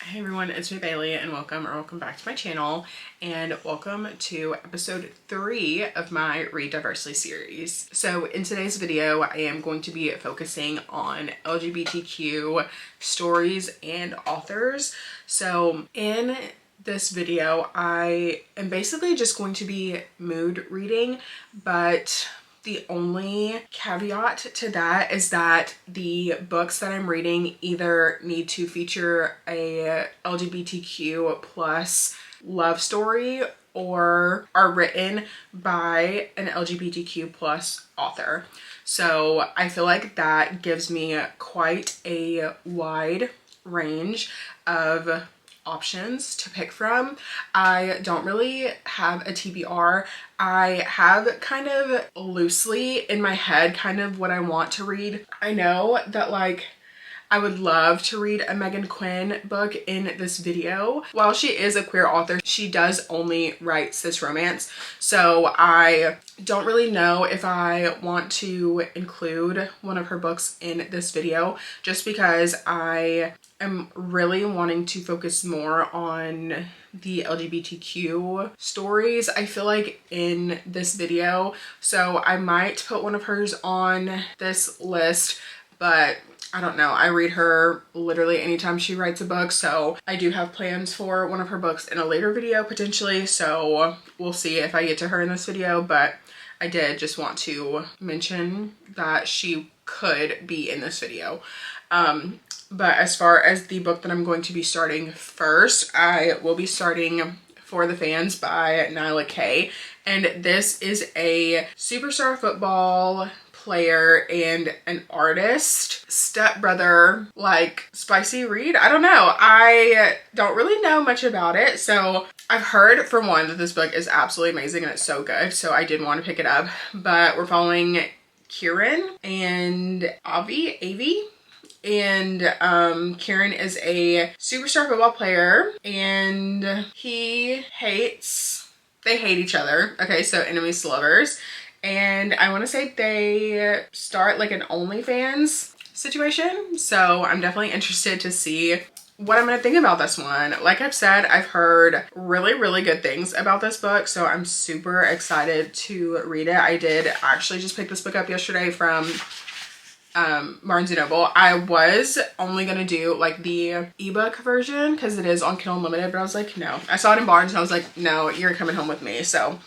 Hey everyone, it's me Bailey and welcome back to my channel and welcome to episode 3 of my Read Diversely series. So in today's video, I am going to be focusing on LGBTQ stories and authors. So in this video, I am basically just going to be mood reading, but the only caveat to that is that the books that I'm reading either need to feature a LGBTQ plus love story or are written by an LGBTQ plus author. So I feel like that gives me quite a wide range of options to pick from. I don't really have a TBR. I have kind of loosely in my head kind of what I want to read. I know that I would love to read a Megan Quinn book in this video. While she is a queer author, she does only write cis romance. So I don't really know if I want to include one of her books in this video, just because I am really wanting to focus more on the LGBTQ stories, I feel like, in this video. So I might put one of hers on this list, but I don't know. I read her literally anytime she writes a book, so I do have plans for one of her books in a later video potentially, so we'll see if I get to her in this video, but I did just want to mention that she could be in this video. But as far as the book that I'm going to be starting first, I will be starting For the Fans by Nyla K. And this is a superstar football player and an artist stepbrother, like, spicy read. I don't know. I don't really know much about it. So I've heard, for one, that this book is absolutely amazing and it's so good. So I did want to pick it up. But we're following Kieran and Avi. And Kieran is a superstar football player and they hate each other. Okay, so enemies to lovers. And I want to say they start like an OnlyFans situation. So I'm definitely interested to see what I'm going to think about this one. Like I've said, I've heard really good things about this book. So I'm super excited to read it. I did actually just pick this book up yesterday from Barnes & Noble. I was only gonna do like the ebook version because it is on Kindle Unlimited, but I was like, no. I saw it in Barnes and I was like, no, you're coming home with me. So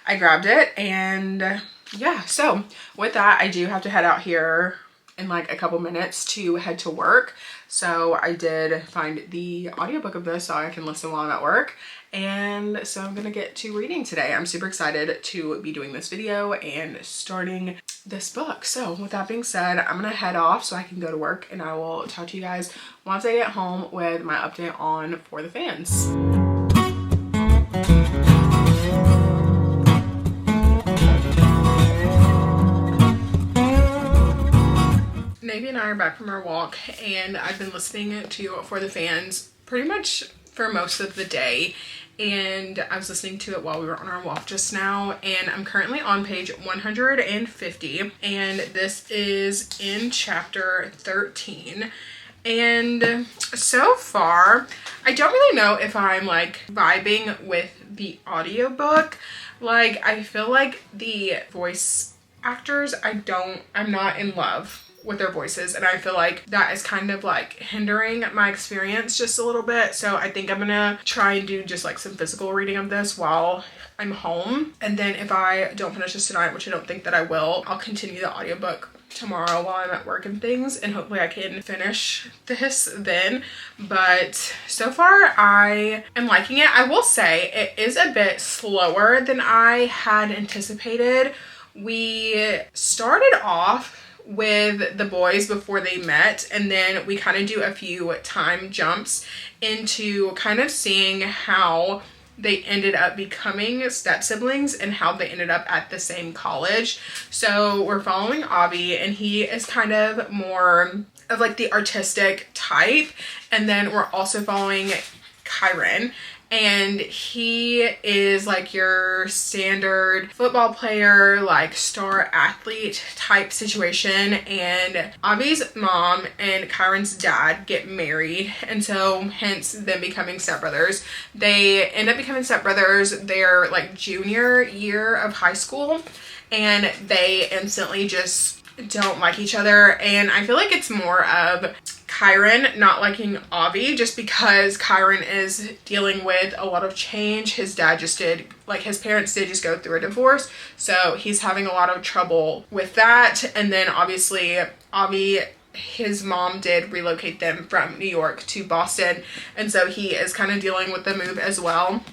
I grabbed it, and yeah, so with that, I do have to head out here in like a couple minutes to head to work. So I did find the audiobook of this so I can listen while I'm at work. And so I'm gonna get to reading today. I'm super excited to be doing this video and starting this book. So with that being said, I'm gonna head off so I can go to work, and I will talk to you guys once I get home with my update on For the Fans. Navy and I are back from our walk, and I've been listening to For the Fans pretty much for most of the day, and I was listening to it while we were on our walk just now, and I'm currently on page 150, and this is in chapter 13. And so far, I don't really know if I'm like vibing with the audiobook. Like, I feel like the voice actors, I'm not in love with their voices, and I feel like that is kind of like hindering my experience just a little bit. So I think I'm gonna try and do just like some physical reading of this while I'm home, and then if I don't finish this tonight, which I don't think that I will, I'll continue the audiobook tomorrow while I'm at work and things, and hopefully I can finish this then. But so far I am liking it. I will say it is a bit slower than I had anticipated. We started off with the boys before they met, and then we kind of do a few time jumps into kind of seeing how they ended up becoming step siblings and how they ended up at the same college. So we're following Avi, and he is kind of more of like the artistic type, and then we're also following Kyron, and he is like your standard football player, like star athlete type situation. And Avi's mom and Kyron's dad get married, and so hence them becoming stepbrothers. They end up becoming stepbrothers their like junior year of high school, and they instantly just don't like each other. And I feel like it's more of Kyron not liking Avi just because Kyron is dealing with a lot of change. His dad just did, like his parents did just go through a divorce, so he's having a lot of trouble with that. And then obviously Avi, his mom did relocate them from New York to Boston, and so he is kind of dealing with the move as well.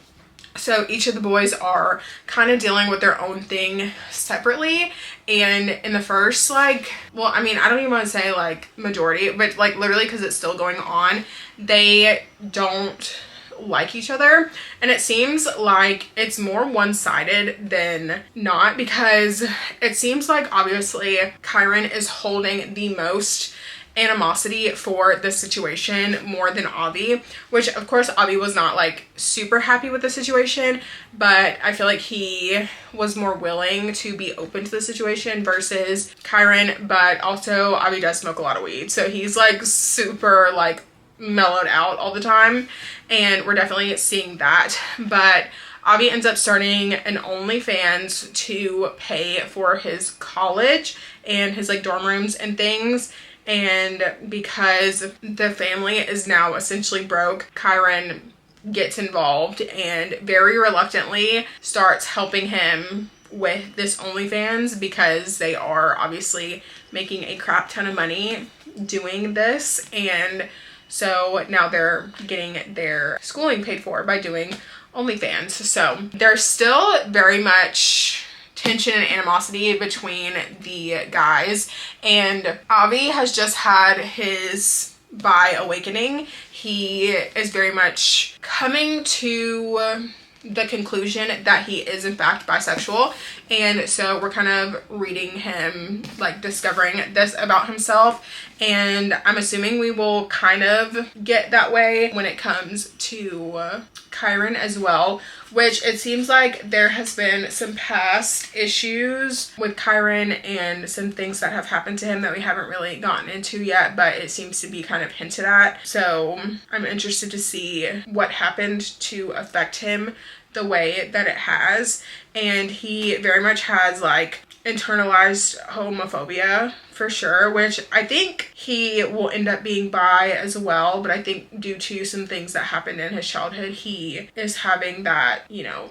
So each of the boys are kind of dealing with their own thing separately. And in the first, like, well, I mean, I don't even want to say like majority, but like literally because it's still going on, they don't like each other. And it seems like it's more one-sided than not, because it seems like obviously Kyron is holding the most animosity for this situation more than Avi, which of course Avi was not like super happy with the situation, but I feel like he was more willing to be open to the situation versus Kyron. But also Avi does smoke a lot of weed, so he's like super like mellowed out all the time, and we're definitely seeing that. But Avi ends up starting an OnlyFans to pay for his college and his like dorm rooms and things. And because the family is now essentially broke, Kyron gets involved and very reluctantly starts helping him with this OnlyFans, because they are obviously making a crap ton of money doing this. And so now they're getting their schooling paid for by doing OnlyFans. So there's still very much tension and animosity between the guys, and Avi has just had his bi awakening. He is very much coming to the conclusion that he is in fact bisexual, and so we're kind of reading him like discovering this about himself. And I'm assuming we will kind of get that way when it comes to Kyron as well, which it seems like there has been some past issues with Kyron and some things that have happened to him that we haven't really gotten into yet, but it seems to be kind of hinted at. So I'm interested to see what happened to affect him the way that it has. And he very much has like internalized homophobia for sure, which I think he will end up being bi as well, but I think due to some things that happened in his childhood, he is having that, you know,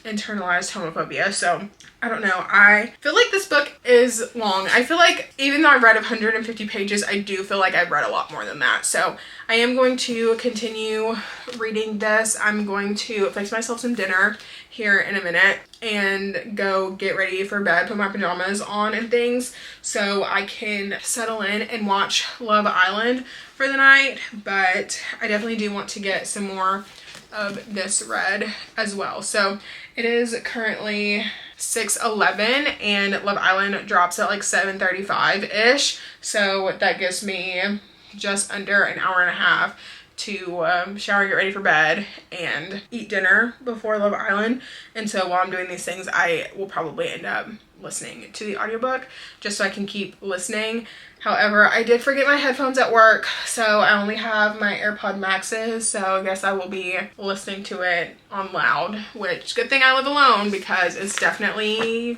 internalized homophobia. So I don't know, I feel like this book is long. I feel like even though I've read 150 pages, I do feel like I've read a lot more than that. So I am going to continue reading this. I'm going to fix myself some dinner here in a minute and go get ready for bed, put my pajamas on and things so I can settle in and watch Love Island for the night. But I definitely do want to get some more of this read as well. So it is currently 6:11 and Love Island drops at like 7:35-ish, so that gives me just under an hour and a half to shower, get ready for bed, and eat dinner before Love Island. And so while I'm doing these things, I will probably end up listening to the audiobook just so I can keep listening. However, I did forget my headphones at work, so I only have my AirPod Maxes, so I guess I will be listening to it on loud, which good thing I live alone because it's definitely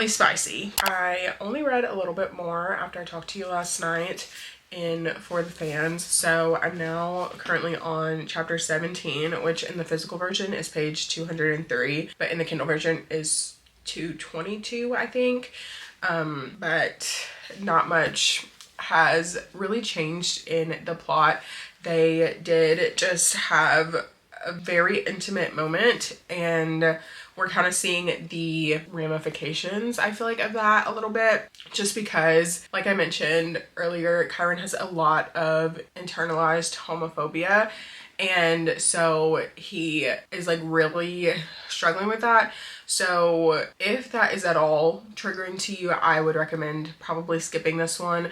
spicy. I only read a little bit more after I talked to you last night in For the Fans, so I'm now currently on chapter 17, which in the physical version is page 203, but in the Kindle version is 222, I think. But not much has really changed in the plot. They did just have a very intimate moment, and we're kind of seeing the ramifications, I feel like, of that a little bit, just because, like I mentioned earlier, Kyron has a lot of internalized homophobia, and so he is like really struggling with that. So if that is at all triggering to you, I would recommend probably skipping this one,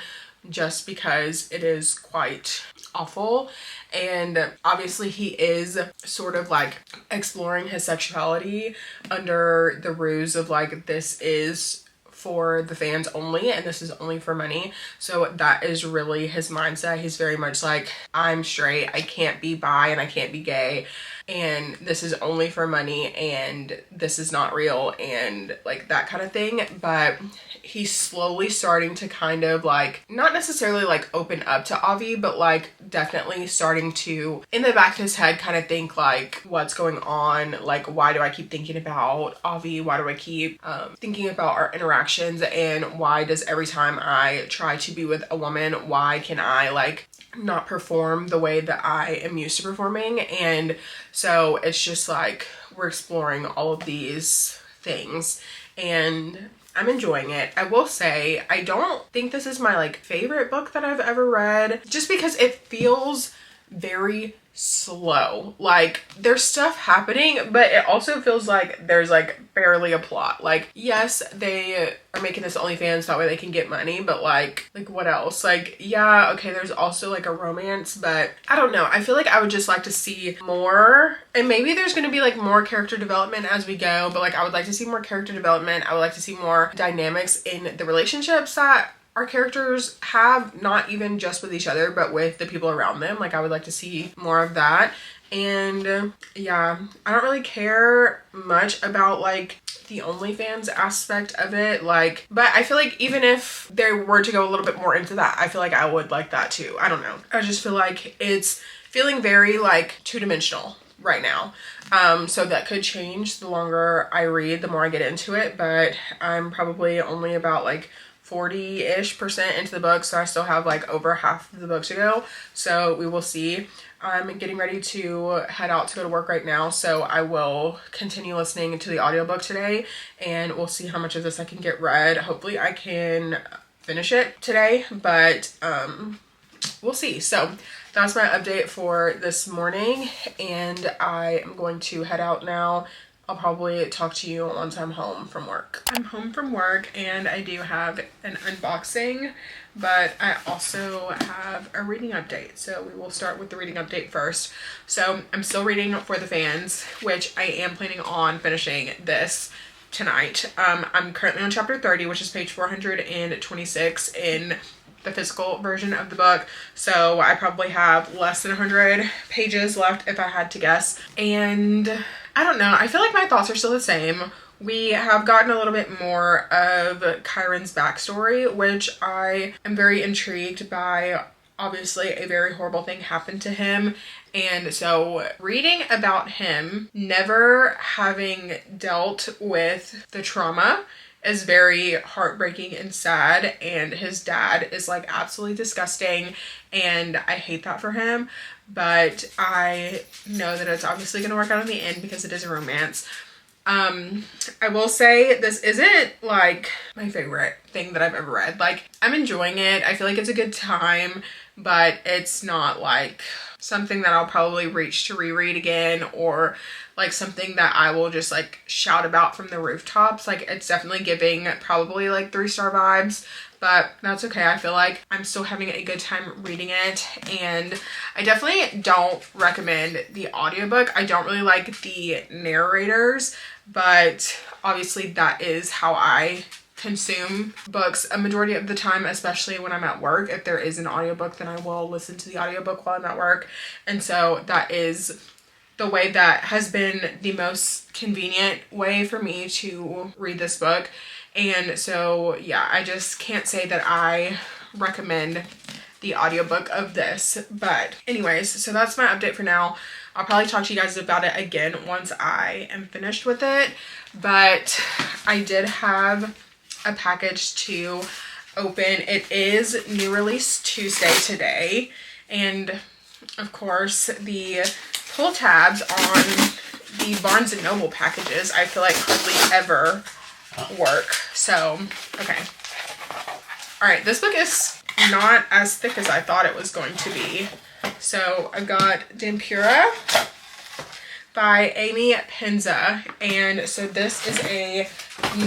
just because it is quite awful. And obviously he is sort of like exploring his sexuality under the ruse of like, this is for the fans only and this is only for money. So that is really his mindset. He's very much like, I'm straight, I can't be bi and I can't be gay, and this is only for money and this is not real, and like that kind of thing. But he's slowly starting to kind of like, not necessarily like open up to Avi, but like definitely starting to, in the back of his head, kind of think like, what's going on? Like, why do I keep thinking about Avi? Why do I keep thinking about our interactions? And why does every time I try to be with a woman, why can I like not perform the way that I am used to performing? And so it's just like, we're exploring all of these things and I'm enjoying it. I will say, I don't think this is my like favorite book that I've ever read, just because it feels very slow. Like there's stuff happening, but it also feels like there's like barely a plot. Like, yes, they are making this OnlyFans that way they can get money, but like what else? Like, yeah, okay, there's also like a romance, but I don't know. I feel like I would just like to see more, and maybe there's going to be like more character development as we go, but like I would like to see more character development. I would like to see more dynamics in the relationships that our characters have, not even just with each other, but with the people around them. Like I would like to see more of that. And yeah, I don't really care much about like the OnlyFans aspect of it. Like, but I feel like even if they were to go a little bit more into that, I feel like I would like that too. I don't know. I just feel like it's feeling very like two-dimensional right now. So that could change the longer I read, the more I get into it, but I'm probably only about like 40-ish% into the book, so I still have like over half of the book to go, so we will see. I'm getting ready to head out to go to work right now, so I will continue listening to the audiobook today and we'll see how much of this I can get read. Hopefully I can finish it today, but we'll see. So that's my update for this morning, and I am going to head out now. I'll probably talk to you once I'm home from work. I'm home from work and I do have an unboxing, but I also have a reading update. So we will start with the reading update first. So I'm still reading For the Fans, which I am planning on finishing this tonight. I'm currently on chapter 30, which is page 426 in the physical version of the book. So I probably have less than 100 pages left if I had to guess. And I don't know, I feel like my thoughts are still the same. We have gotten a little bit more of Kyron's backstory, which I am very intrigued by. Obviously, a very horrible thing happened to him. And so reading about him never having dealt with the trauma is very heartbreaking and sad, and his dad is like absolutely disgusting and I hate that for him, but I know that it's obviously going to work out in the end because it is a romance. I will say this isn't like my favorite thing that I've ever read. Like, I'm enjoying it. I feel like it's a good time, but it's not like something that I'll probably reach to reread again, or like something that I will just like shout about from the rooftops. Like, it's definitely giving probably like 3-star vibes, but that's okay. I feel like I'm still having a good time reading it, and I definitely don't recommend the audiobook. I don't really like the narrators, but obviously that is how I consume books a majority of the time, especially when I'm at work. If there is an audiobook, then I will listen to the audiobook while I'm at work. And so that is the way that has been the most convenient way for me to read this book. And so yeah, I just can't say that I recommend the audiobook of this. But anyways, so that's my update for now. I'll probably talk to you guys about it again once I am finished with it. But I did have a package to open. It is New Release Tuesday today, and of course the pull tabs on the Barnes & Noble packages I feel like hardly ever work. So okay, all right, this book is not as thick as I thought it was going to be. So I got Dampura by Amy Penza, and so this is a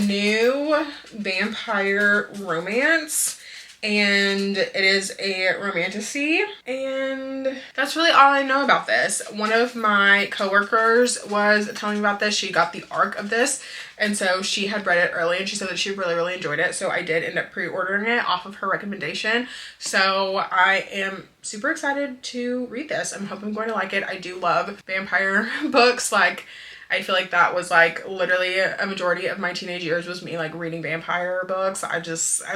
new vampire romance, and it is a romantasy, and that's really all I know about this. One of my coworkers was telling me about this. She got the arc of this, and so she had read it early and she said that she really enjoyed it. So I did end up pre-ordering it off of her recommendation. So I am super excited to read this. I'm hoping I'm going to like it. I do love vampire books. Like, I feel like that was like literally a majority of my teenage years was me like reading vampire books. I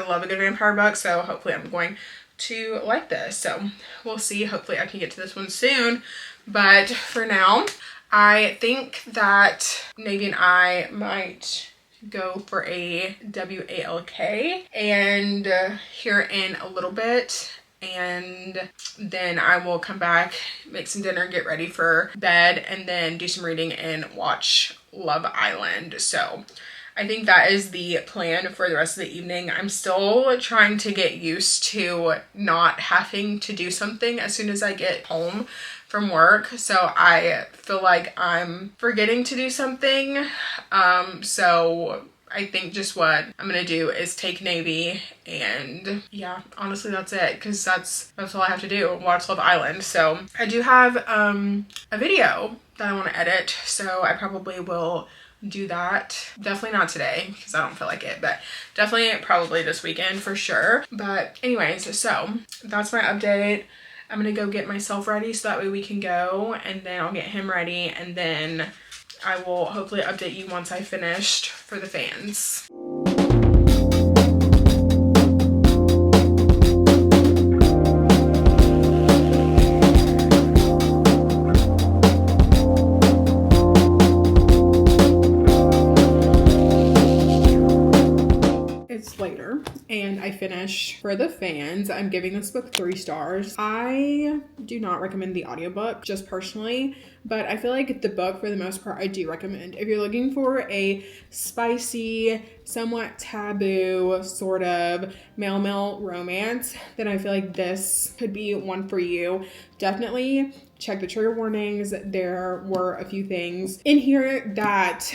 love a good vampire book. So hopefully I'm going to like this. So we'll see. Hopefully I can get to this one soon. But for now, I think that Navy and I might go for a WALK and here in a little bit, and then I will come back, make some dinner, get ready for bed, and then do some reading and watch Love Island. So I think that is the plan for the rest of the evening. I'm still trying to get used to not having to do something as soon as I get home from work. So I feel like I'm forgetting to do something. So I think just what I'm gonna do is take Navy, and yeah, honestly that's it, because that's all I have to do, watch Love Island. So I do have a video that I want to edit, so I probably will do that. Definitely not today because I don't feel like it, but definitely probably this weekend for sure. But anyways, so that's my update. I'm gonna go get myself ready so that way we can go, and then I'll get him ready, and then I will hopefully update you once I finished for the fans. It's later and I finished for the fans. I'm giving this book 3 stars. I do not recommend the audiobook, just personally, but I feel like the book for the most part I do recommend. If you're looking for a spicy, somewhat taboo sort of male romance, then I feel like this could be one for you. Definitely check the trigger warnings. There were a few things in here that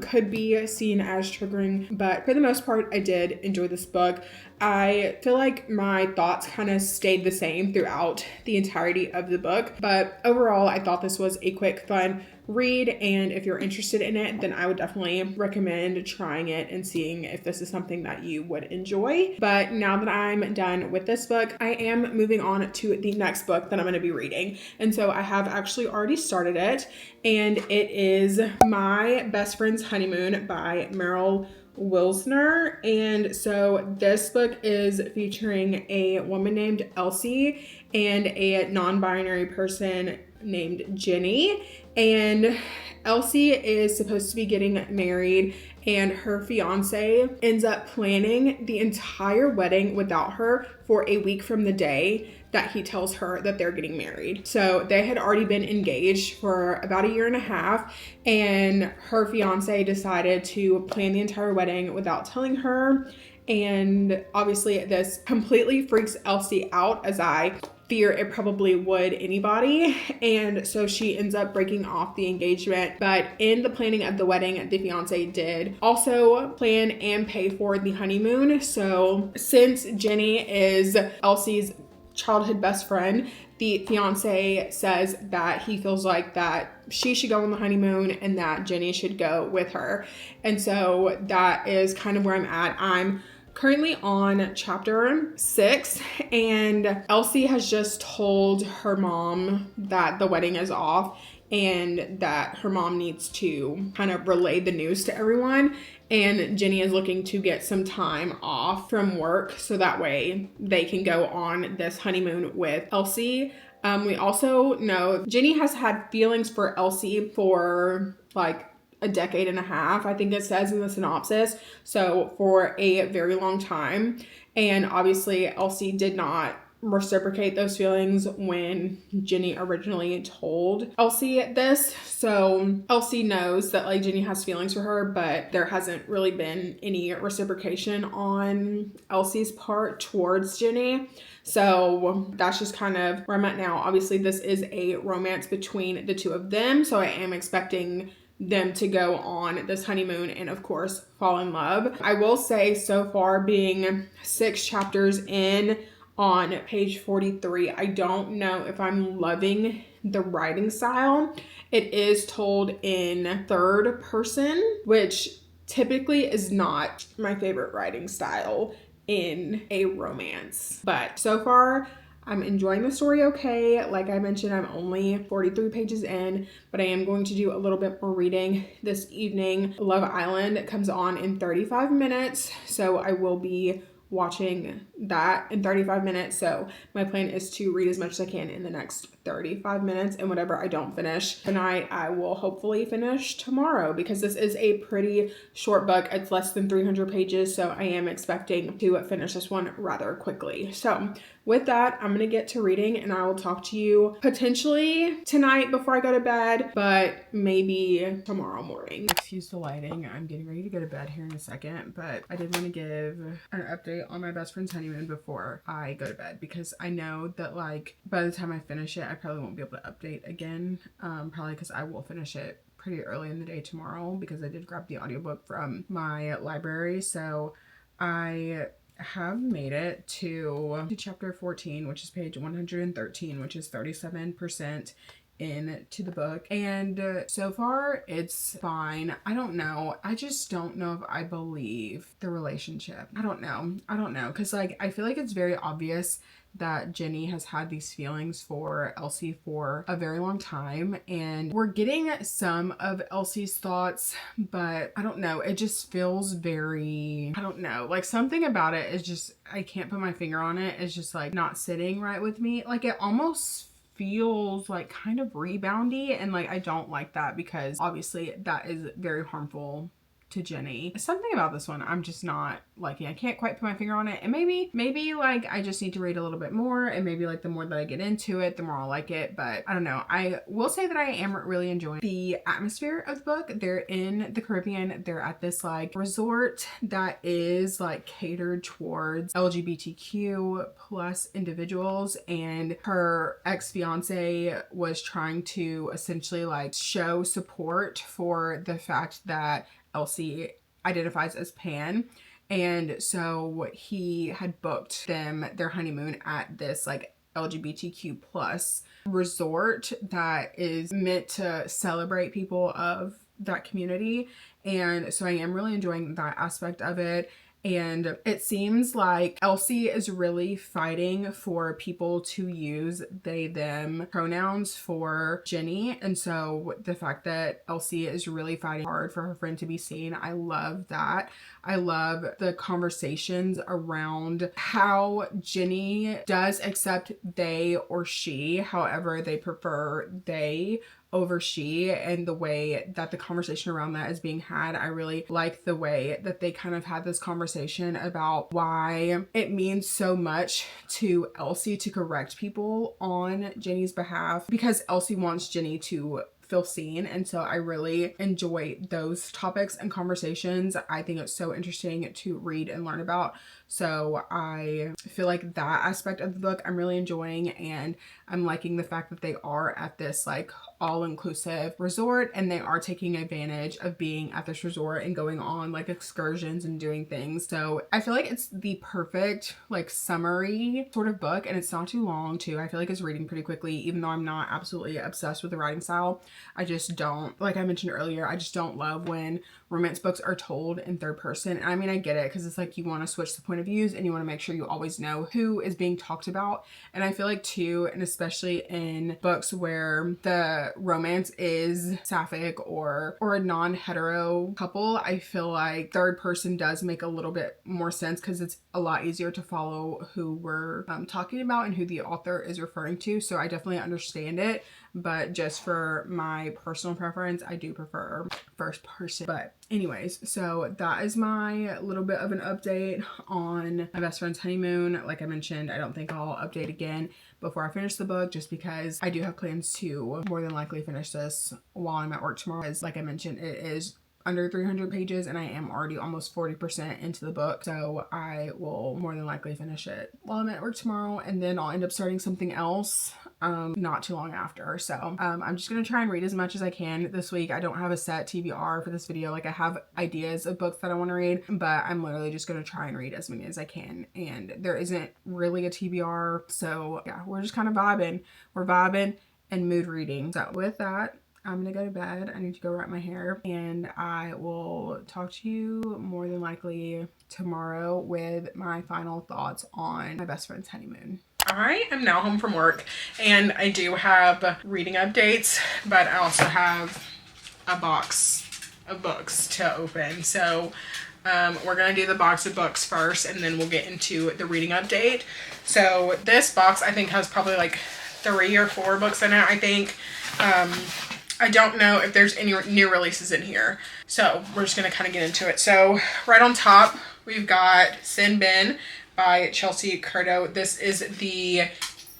could be seen as triggering, but for the most part I did enjoy this book. I feel like my thoughts kind of stayed the same throughout the entirety of the book, but overall I thought this was a quick, fun read, and if you're interested in it, then I would definitely recommend trying it and seeing if this is something that you would enjoy. But now that I'm done with this book, I am moving on to the next book that I'm going to be reading, and so I have actually already started it, and it is My Best Friend's Honeymoon by Meryl Wilsner. And so this book is featuring a woman named Elsie and a non-binary person named Jenny, and Elsie is supposed to be getting married, and her fiance ends up planning the entire wedding without her for a week from the day that he tells her that they're getting married. So they had already been engaged for about 1.5 years, and her fiance decided to plan the entire wedding without telling her. And obviously this completely freaks Elsie out, as I fear it probably would anybody. And so she ends up breaking off the engagement. But in the planning of the wedding, the fiance did also plan and pay for the honeymoon. So since Jenny is Elsie's childhood best friend, the fiance says that he feels like that she should go on the honeymoon and that Jenny should go with her. And so that is kind of where I'm at. I'm currently on chapter 6, and Elsie has just told her mom that the wedding is off and that her mom needs to kind of relay the news to everyone. And Jenny is looking to get some time off from work so that way they can go on this honeymoon with Elsie. We also know Jenny has had feelings for Elsie for like 1.5 decades, I think it says in the synopsis. So for a very long time. And obviously Elsie did not reciprocate those feelings when Jenny originally told Elsie this. So Elsie knows that like Jenny has feelings for her, but there hasn't really been any reciprocation on Elsie's part towards Jenny. So that's just kind of where I'm at now. Obviously this is a romance between the two of them, so I am expecting them to go on this honeymoon and of course fall in love. I will say so far, being 6 chapters in on page 43, I don't know if I'm loving the writing style. It is told in third person, which typically is not my favorite writing style in a romance. But so far, I'm enjoying the story okay. Like I mentioned, I'm only 43 pages in, but I am going to do a little bit more reading this evening. Love Island comes on in 35 minutes, so I will be watching that in 35 minutes. So my plan is to read as much as I can in the next 35 minutes, and whatever I don't finish tonight, I will hopefully finish tomorrow, because this is a pretty short book. It's less than 300 pages, so I am expecting to finish this one rather quickly. So with that, I'm gonna get to reading, and I will talk to you potentially tonight before I go to bed, but maybe tomorrow morning. Excuse the lighting. I'm getting ready to go to bed here in a second, but I did want to give an update on my best friend's honeymoon before I go to bed, because I know that like by the time I finish it, I probably won't be able to update again, probably because I will finish it pretty early in the day tomorrow, because I did grab the audiobook from my library. So I have made it to chapter 14, which is page 113, which is 37% into the book, and so far it's fine. I don't know, I just don't know if I believe the relationship. I don't know, because like I feel like it's very obvious that Jenny has had these feelings for Elsie for a very long time, and we're getting some of Elsie's thoughts, but I don't know, it just feels very, I don't know, like something about it is just, I can't put my finger on it, it's just like not sitting right with me. Like it almost feels like kind of reboundy, and like I don't like that, because obviously that is very harmful to Jenny. Something about this one I'm just not liking. I can't quite put my finger on it, and maybe like I just need to read a little bit more, and maybe like the more that I get into it, the more I'll like it. But I don't know. I will say that I am really enjoying the atmosphere of the book. They're in the Caribbean. They're at this like resort that is like catered towards LGBTQ plus individuals, and her ex-fiance was trying to essentially like show support for the fact that Elsie identifies as pan, and so he had booked them their honeymoon at this like LGBTQ plus resort that is meant to celebrate people of that community. And so I am really enjoying that aspect of it. And it seems like Elsie is really fighting for people to use they, them pronouns for Jenny. And so the fact that Elsie is really fighting hard for her friend to be seen, I love that. I love the conversations around how Jenny does accept they or she, however they prefer they over she, and the way that the conversation around that is being had. I really like the way that they kind of had this conversation about why it means so much to Elsie to correct people on Jenny's behalf, because Elsie wants Jenny to feel seen. And so I really enjoy those topics and conversations. I think it's so interesting to read and learn about. So I feel like that aspect of the book I'm really enjoying, and I'm liking the fact that they are at this like all-inclusive resort, and they are taking advantage of being at this resort and going on like excursions and doing things. So I feel like it's the perfect like summary sort of book, and it's not too long too. I feel like it's reading pretty quickly, even though I'm not absolutely obsessed with the writing style. I just don't, like I mentioned earlier, I just don't love when romance books are told in third person. And I mean, I get it, because it's like you want to switch the point of views, and you want to make sure you always know who is being talked about. And I feel like too, and especially in books where the romance is sapphic or a non-hetero couple, I feel like third person does make a little bit more sense, because it's a lot easier to follow who we're talking about and who the author is referring to. So I definitely understand it, but just for my personal preference, I do prefer first person. But anyways, so that is my little bit of an update on my best friend's honeymoon. Like I mentioned, I don't think I'll update again before I finish the book, just because I do have plans to more than likely finish this while I'm at work tomorrow. As like I mentioned, it is under 300 pages and I am already almost 40% into the book. So I will more than likely finish it while I'm at work tomorrow, and then I'll end up starting something else not too long after. So I'm just gonna try and read as much as I can this week. I don't have a set TBR for this video. Like, I have ideas of books that I want to read, but I'm literally just gonna try and read as many as I can, and there isn't really a TBR. So yeah, we're just kind of vibing. We're vibing and mood reading. So with that, I'm gonna go to bed. I need to go wrap my hair, and I will talk to you more than likely tomorrow with my final thoughts on my best friend's honeymoon. I am now home from work, and I do have reading updates, but I also have a box of books to open. So we're gonna do the box of books first, and then we'll get into the reading update. So this box I think has probably like 3 or 4 books in it, I think. I don't know if there's any new releases in here. So we're just gonna kind of get into it. So right on top, we've got Sin Bin by Chelsea Curto. This is the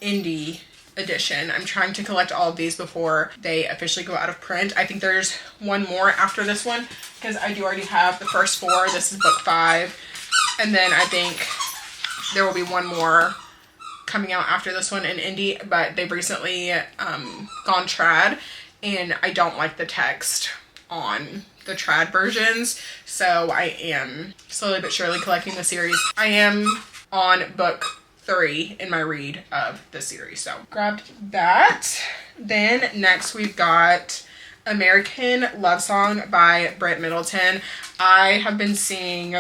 indie edition. I'm trying to collect all of these before they officially go out of print. I think there's one more after this one, because I do already have the first 4. This is book 5. And then I think there will be one more coming out after this one in indie, but they've recently gone trad, and I don't like the text on the trad versions, so I am slowly but surely collecting the series. I am on book 3 in my read of the series, so grabbed that. Then next we've got American Love Song by Britt Middleton. I have been seeing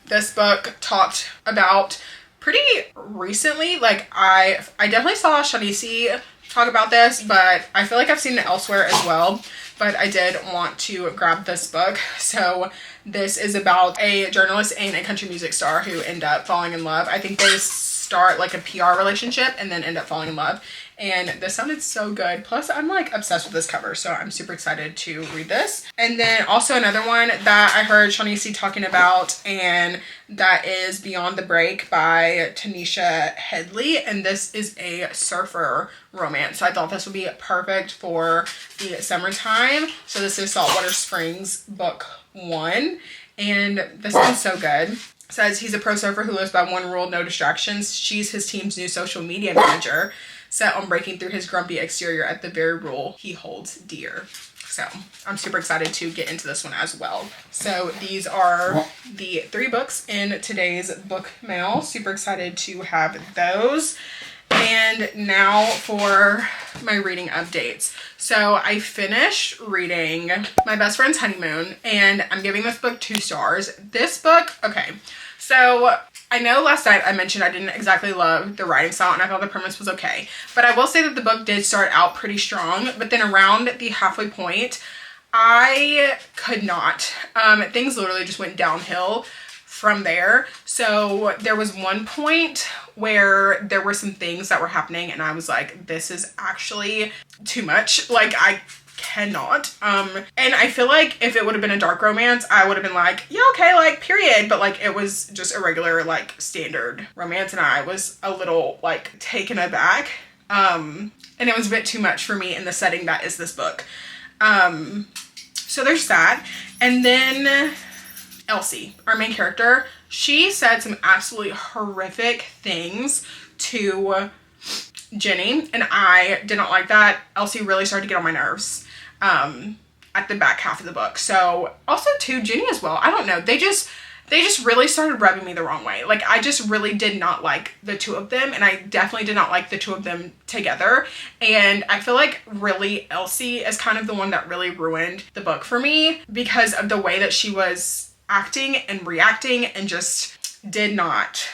this book talked about pretty recently. Like, I definitely saw Shanice talk about this, but I feel like I've seen it elsewhere as well. But I did want to grab this book. So this is about a journalist and a country music star who end up falling in love. I think they start like a PR relationship and then end up falling in love. And this sounded so good. Plus, I'm like obsessed with this cover, so I'm super excited to read this. And then also another one that I heard Shanice talking about, and that is Beyond the Break by Tanisha Headley. And this is a surfer romance. So I thought this would be perfect for the summertime. So this is Saltwater Springs book 1. And this one's so good. It says he's a pro surfer who lives by one rule: no distractions. She's his team's new social media manager, set on breaking through his grumpy exterior at the very rule he holds dear. So I'm super excited to get into this one as well. So these are the 3 books in today's book mail. Super excited to have those. And now for my reading updates. So I finished reading My Best Friend's Honeymoon, and I'm giving this book 2 stars. This book, okay, so I know last night I mentioned I didn't exactly love the writing style, and I thought the premise was okay. But I will say that the book did start out pretty strong, but then around the halfway point, I could not. Things literally just went downhill from there. So there was one point where there were some things that were happening, and I was like, this is actually too much. Like, I cannot. And I feel like if it would have been a dark romance, I would have been like, yeah, okay, like, period. But like, it was just a regular, like, standard romance, and I was a little like taken aback. And it was a bit too much for me in the setting that is this book. So there's that. And then Elsie, our main character, she said some absolutely horrific things to Jenny, and I did not like that. Elsie really started to get on my nerves at the back half of the book. So also to Jenny as well. I don't know. They just really started rubbing me the wrong way. Like, I just really did not like the 2 of them, and I definitely did not like the 2 of them together. And I feel like really Elsie is kind of the one that really ruined the book for me, because of the way that she was acting and reacting, and just did not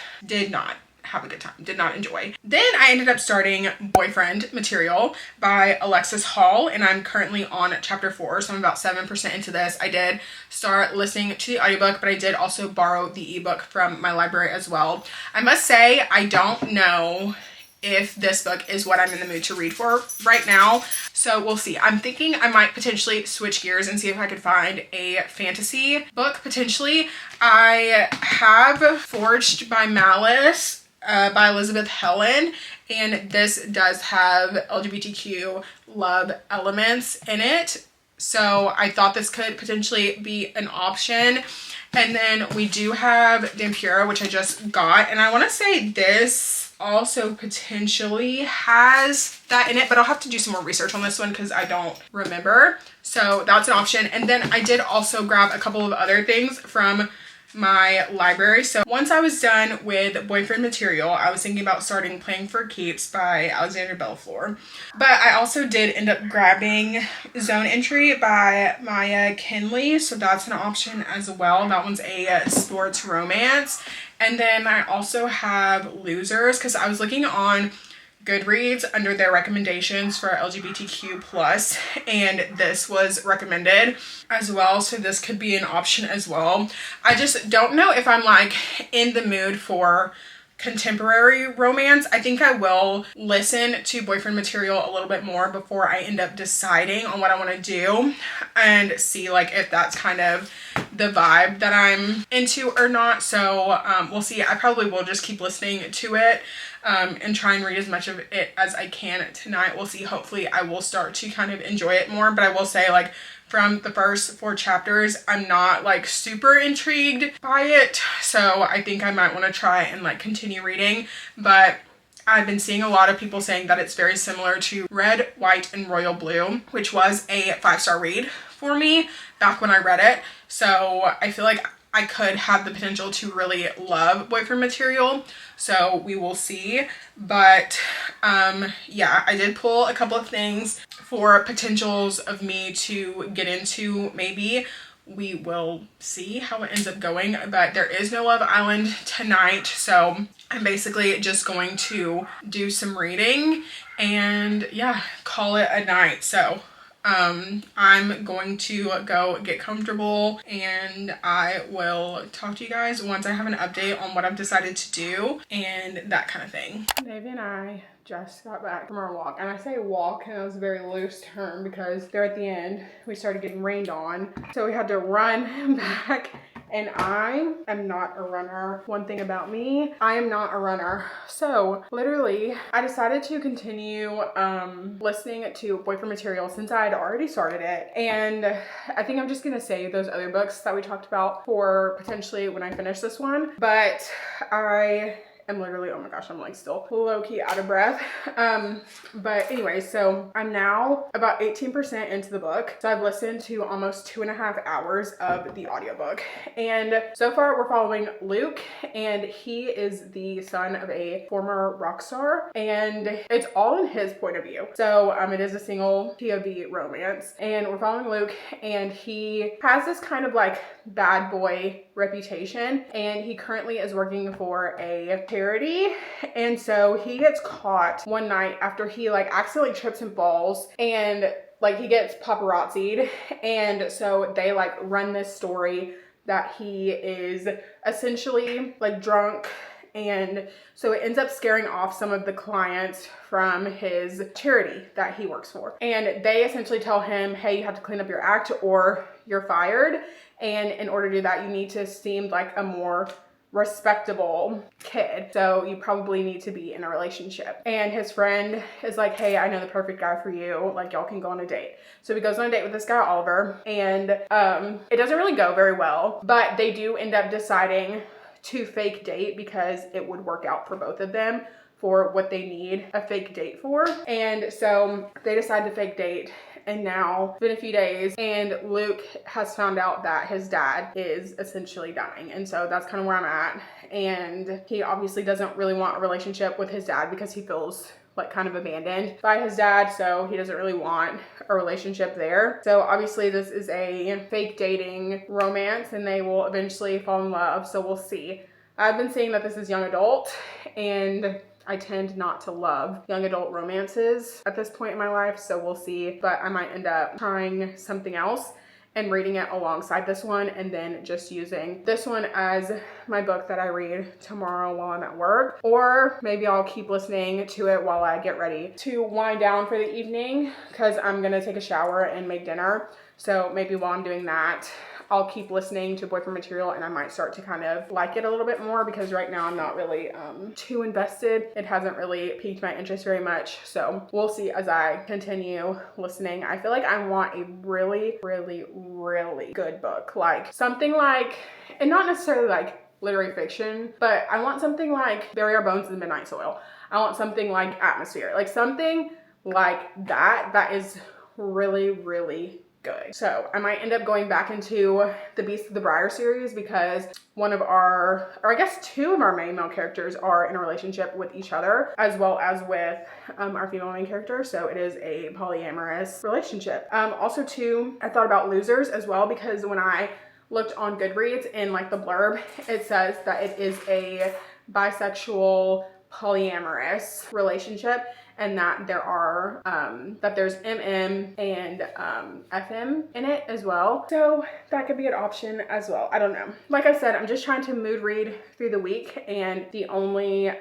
have a good time, did not enjoy. Then I ended up starting Boyfriend Material by Alexis Hall, and I'm currently on chapter 4, so I'm about 7% into this. I did start listening to the audiobook, but I did also borrow the ebook from my library as well. I must say, I don't know if this book is what I'm in the mood to read for right now, so we'll see. I'm thinking I might potentially switch gears and see if I could find a fantasy book, potentially. I have Forged by Malice by Elizabeth Helen, and this does have LGBTQ love elements in it. So I thought this could potentially be an option. And then we do have Dampura, which I just got. And I want to say this also potentially has that in it, but I'll have to do some more research on this one because I don't remember. So that's an option. And then I did also grab a couple of other things from my library. So once I was done with boyfriend material, I was thinking about starting Playing for Keeps by Alexandra Bellefleur. But I also did end up grabbing Zone Entry by Maya Kinley. So that's an option as well. That one's a sports romance. And then I also have Losers because I was looking on Goodreads under their recommendations for LGBTQ plus, and this was recommended as well, so this could be an option as well. I just don't know if I'm like in the mood for contemporary romance. I think I will listen to boyfriend material a little bit more before I end up deciding on what I want to do and see like if that's kind of the vibe that I'm into or not. So we'll see. I probably will just keep listening to it and try and read as much of it as I can tonight. We'll see. Hopefully I will start to kind of enjoy it more, but I will say like from the first 4 chapters, I'm not like super intrigued by it. So I think I might want to try and like continue reading, but I've been seeing a lot of people saying that it's very similar to Red, White, and Royal Blue, which was a 5-star read for me back when I read it. So I feel like I could have the potential to really love boyfriend material. So we will see. But yeah, I did pull a couple of things for potentials of me to get into. Maybe we will see how it ends up going, but there is no Love Island tonight. So I'm basically just going to do some reading and yeah, call it a night. So I'm going to go get comfortable and I will talk to you guys once I have an update on what I've decided to do and that kind of thing. Navy and I just got back from our walk, and I say walk and it was a very loose term because there at the end we started getting rained on, so we had to run back. And I am not a runner. One thing about me, I am not a runner. So literally I decided to continue listening to boyfriend material since I had already started it. And I think I'm just gonna save those other books that we talked about for potentially when I finish this one. But I'm literally, oh my gosh, I'm like still low-key out of breath. But anyway, so I'm now about 18% into the book. So I've listened to almost 2.5 hours of the audiobook. And so far we're following Luke, and he is the son of a former rock star, and it's all in his point of view. So it is a single POV romance, and we're following Luke, and he has this kind of like bad boy reputation, and he currently is working for a charity. And so he gets caught one night after he like accidentally trips and falls, and like he gets paparazzi'd, and so they like run this story that he is essentially like drunk. And so it ends up scaring off some of the clients from his charity that he works for. And they essentially tell him, hey, you have to clean up your act or you're fired. And in order to do that, you need to seem like a more respectable kid. So you probably need to be in a relationship. And his friend is like, hey, I know the perfect guy for you. Like, y'all can go on a date. So he goes on a date with this guy, Oliver. And it doesn't really go very well. But they do end up deciding to fake date because it would work out for both of them for what they need a fake date for. And so they decide to fake date. And now it's been a few days, and Luke has found out that his dad is essentially dying. And so that's kind of where I'm at. And he obviously doesn't really want a relationship with his dad because he feels like kind of abandoned by his dad. So he doesn't really want a relationship there. So obviously this is a fake dating romance, and they will eventually fall in love. So we'll see. I've been seeing that this is young adult, and I tend not to love young adult romances at this point in my life, so we'll see. But I might end up trying something else and reading it alongside this one, and then just using this one as my book that I read tomorrow while I'm at work. Or maybe I'll keep listening to it while I get ready to wind down for the evening, because I'm gonna take a shower and make dinner. So maybe while I'm doing that, I'll keep listening to boyfriend material and I might start to kind of like it a little bit more, because right now I'm not really too invested. It hasn't really piqued my interest very much. So we'll see as I continue listening. I feel like I want a really, really, really good book. Like something like, and not necessarily like literary fiction, but I want something like Bury Our Bones in the Midnight Soil. I want something like Atmosphere, like something like that is really, really good. So I might end up going back into the Beast of the Briar series, because one of our, or I guess two of our main male characters are in a relationship with each other, as well as with our female main character. So it is a polyamorous relationship. Also too, I thought about Losers as well, because when I looked on Goodreads in like the blurb, it says that it is a bisexual polyamorous relationship, and that there are that there's MM and FM in it as well. So that could be an option as well. I don't know. Like I said, I'm just trying to mood read through the week, and the only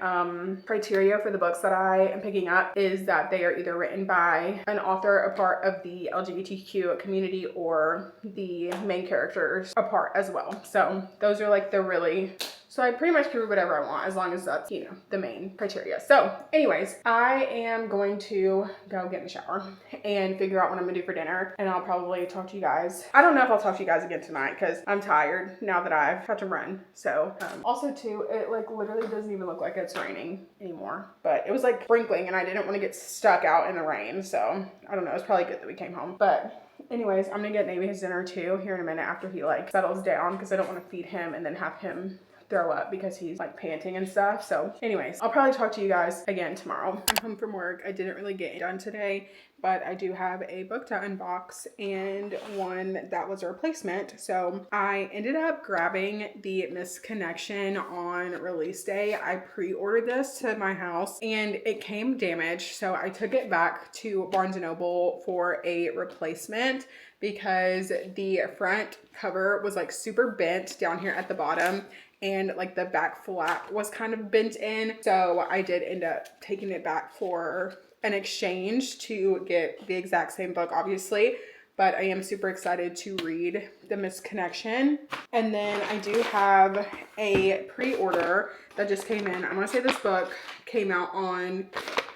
criteria for the books that I am picking up is that they are either written by an author, a part of the LGBTQ community, or the main characters a part as well. So those are like the really, so I pretty much can read whatever I want as long as that's, you know, the main criteria. So anyways, I am going to go get in the shower and figure out what I'm gonna do for dinner. And I'll probably talk to you guys. I don't know if I'll talk to you guys again tonight, because I'm tired now that I've had to run. So also too, it like literally doesn't even look like it's raining anymore, but it was like sprinkling and I didn't want to get stuck out in the rain. So I don't know, it's probably good that we came home. But anyways, I'm gonna get Navy his dinner too here in a minute after he like settles down, because I don't want to feed him and then have him throw up because he's like panting and stuff. So anyways, I'll probably talk to you guys again tomorrow. I'm home from work. I didn't really get it done today, but I do have a book to unbox and one that was a replacement. So I ended up grabbing the Misconnection on release day. I pre-ordered this to my house and it came damaged. So I took it back to Barnes & Noble for a replacement, because the front cover was like super bent down here at the bottom, and like the back flap was kind of bent in. So I did end up taking it back for an exchange to get the exact same book, obviously. But I am super excited to read The Misconnection. And then I do have a pre-order that just came in. I want to say this book came out on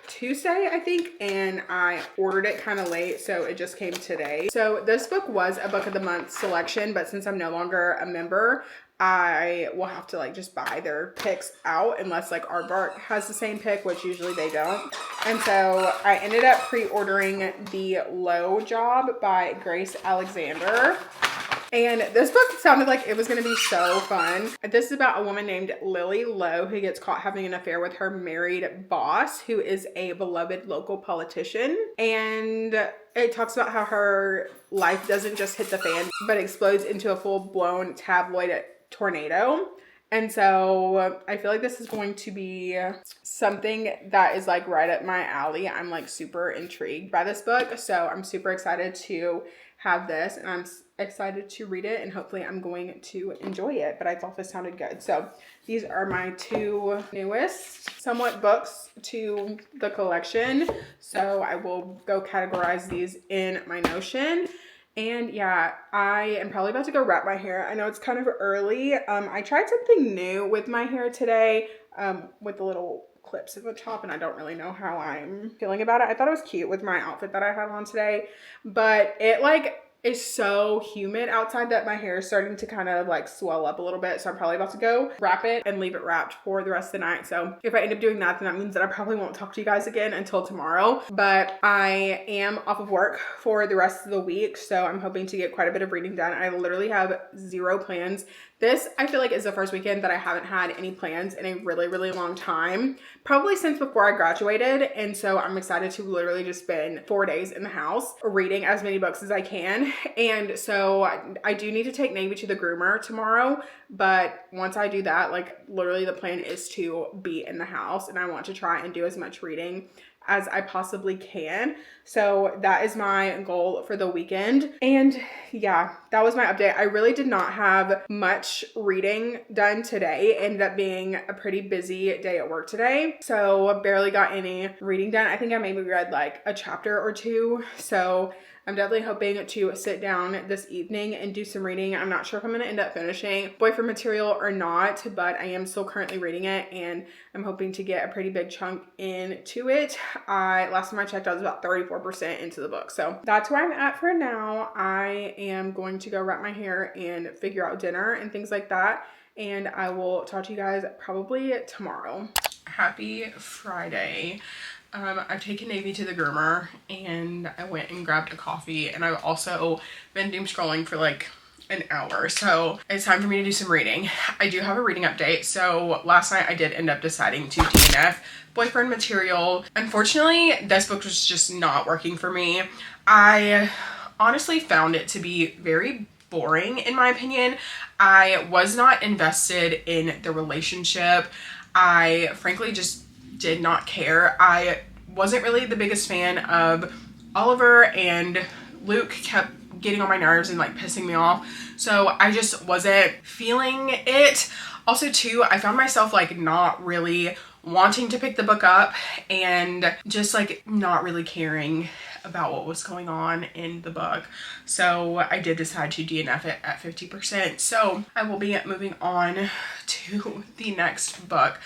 Tuesday, I think, and I ordered it kind of late, so it just came today. So this book was a book of the month selection, but since I'm no longer a member, I will have to like just buy their picks out, unless like Aardvark has the same pick, which usually they don't. And so I ended up pre-ordering The Low Job by Grace Alexander. And this book sounded like it was going to be so fun. This is about a woman named Lily Lowe who gets caught having an affair with her married boss, who is a beloved local politician. And it talks about how her life doesn't just hit the fan, but explodes into a full-blown tabloid tornado. And so I feel like this is going to be something that is like right up my alley. I'm like super intrigued by this book. So I'm super excited to have this, and I'm excited to read it, and hopefully I'm going to enjoy it. But I thought this sounded good. So these are my two newest somewhat books to the collection. So I will go categorize these in my Notion. And yeah, I am probably about to go wrap my hair. I know it's kind of early. I tried something new with my hair today, with the little clips at the top, and I don't really know how I'm feeling about it. I thought it was cute with my outfit that I had on today, but it like is so humid outside that my hair is starting to kind of like swell up a little bit. So I'm probably about to go wrap it and leave it wrapped for the rest of the night. So if I end up doing that, then that means that I probably won't talk to you guys again until tomorrow. But I am off of work for the rest of the week, so I'm hoping to get quite a bit of reading done. I literally have zero plans. This, I feel like, is the first weekend that I haven't had any plans in a really, really long time, probably since before I graduated. And so I'm excited to literally just spend 4 days in the house reading as many books as I can. And so I do need to take Navy to the groomer tomorrow, but once I do that, like literally the plan is to be in the house, and I want to try and do as much reading as I possibly can. So that is my goal for the weekend. And yeah, that was my update. I really did not have much reading done today. It ended up being a pretty busy day at work today, so barely got any reading done. I think I maybe read like a chapter or two. So I'm definitely hoping to sit down this evening and do some reading. I'm not sure if I'm going to end up finishing Boyfriend Material or not, but I am still currently reading it and I'm hoping to get a pretty big chunk into it. Last time I checked, I was about 34% into the book. So that's where I'm at for now. I am going to go wrap my hair and figure out dinner and things like that. And I will talk to you guys probably tomorrow. Happy Friday. I've taken Navy to the groomer and I went and grabbed a coffee, and I've also been doom scrolling for like an hour, so it's time for me to do some reading. I do have a reading update. So last night I did end up deciding to DNF Boyfriend Material. Unfortunately, this book was just not working for me. I honestly found it to be very boring in my opinion. I was not invested in the relationship. I frankly just did not care. I wasn't really the biggest fan of Oliver, and Luke kept getting on my nerves and like pissing me off. So I just wasn't feeling it. Also too, I found myself like not really wanting to pick the book up and just like not really caring about what was going on in the book. So I did decide to DNF it at 50%. So I will be moving on to the next book.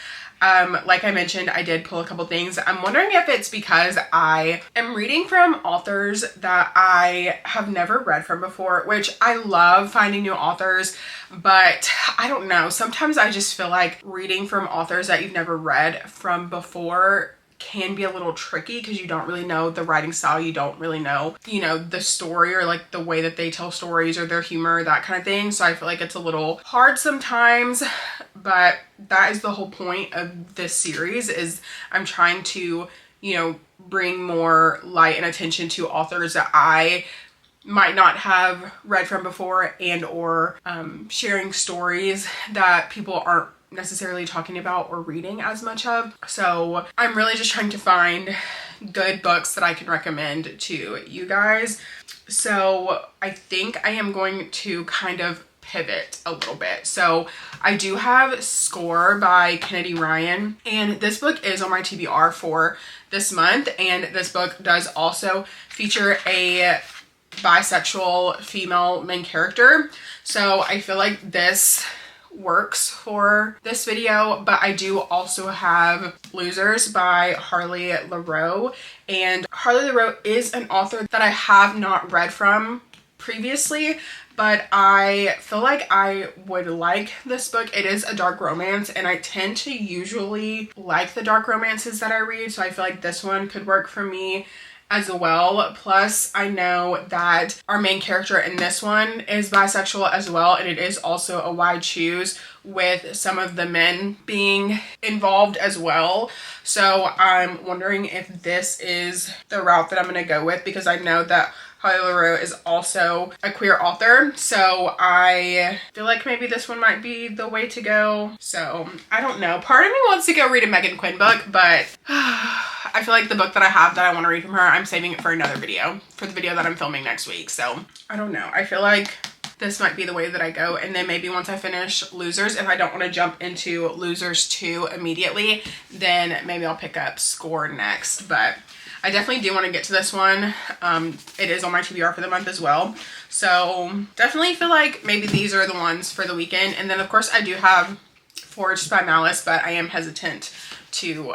Like I mentioned, I did pull a couple things. I'm wondering if it's because I am reading from authors that I have never read from before, which I love finding new authors, but I don't know. Sometimes I just feel like reading from authors that you've never read from before can be a little tricky because you don't really know the writing style. You don't really know, the story or like the way that they tell stories or their humor, that kind of thing. So I feel like it's a little hard sometimes, but that is the whole point of this series, is I'm trying to, bring more light and attention to authors that I might not have read from before, and or sharing stories that people aren't necessarily talking about or reading as much of. So I'm really just trying to find good books that I can recommend to you guys. So I think I am going to kind of pivot a little bit. So I do have Score by Kennedy Ryan, and this book is on my TBR for this month, and this book does also feature a bisexual female main character. So I feel like this works for this video. But I do also have Losers by Harley LaRoe, and Harley LaRoe is an author that I have not read from previously, but I feel like I would like this book. It is a dark romance, and I tend to usually like the dark romances that I read, so I feel like this one could work for me as well. Plus, I know that our main character in this one is bisexual as well, and it is also a wide choose with some of the men being involved as well. So I'm wondering if this is the route that I'm going to go with, because I know that Harley LaRoe is also a queer author, so I feel like maybe this one might be the way to go. So I don't know. Part of me wants to go read a Megan Quinn book, but I feel like the book that I have that I want to read from her, I'm saving it for another video, for the video that I'm filming next week. So I don't know. I feel like this might be the way that I go. And then maybe once I finish Losers, if I don't want to jump into Losers 2 immediately, then maybe I'll pick up Score next. But I definitely do want to get to this one. It is on my TBR for the month as well. So definitely feel like maybe these are the ones for the weekend. And then of course I do have Forged by Malice, but I am hesitant to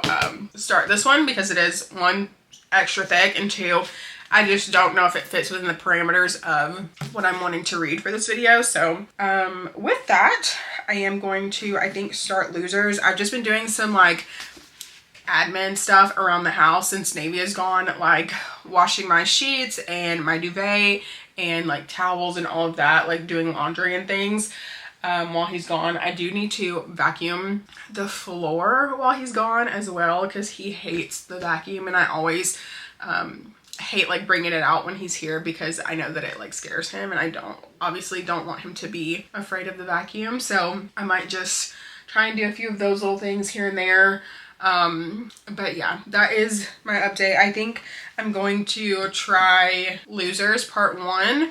start this one because it is, one, extra thick, and two, I just don't know if it fits within the parameters of what I'm wanting to read for this video. So with that, I am going to, I think, start Losers. I've just been doing some like admin stuff around the house since Navy is gone, like washing my sheets and my duvet and like towels and all of that, like doing laundry and things while he's gone. I do need to vacuum the floor while he's gone as well, because he hates the vacuum, and I always hate like bringing it out when he's here because I know that it like scares him, and I obviously don't want him to be afraid of the vacuum. So I might just try and do a few of those little things here and there. But yeah, that is my update. I think I'm going to try Losers Part 1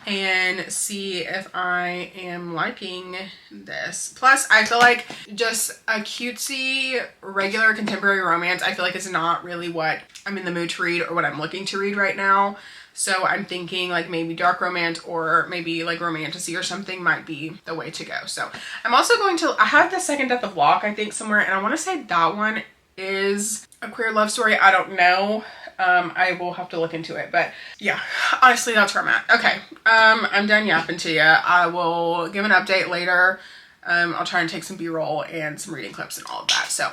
and see if I am liking this. Plus, I feel like just a cutesy, regular contemporary romance, I feel like is not really what I'm in the mood to read or what I'm looking to read right now. So I'm thinking like maybe dark romance or maybe like romantasy or something might be the way to go. So I'm also going to, I have the Second Death of Locke, I think, somewhere, and I want to say that one is a queer love story. I don't know. I will have to look into it, but yeah, honestly, that's where I'm at. Okay. I'm done yapping to you. I will give an update later. I'll try and take some B-roll and some reading clips and all of that. So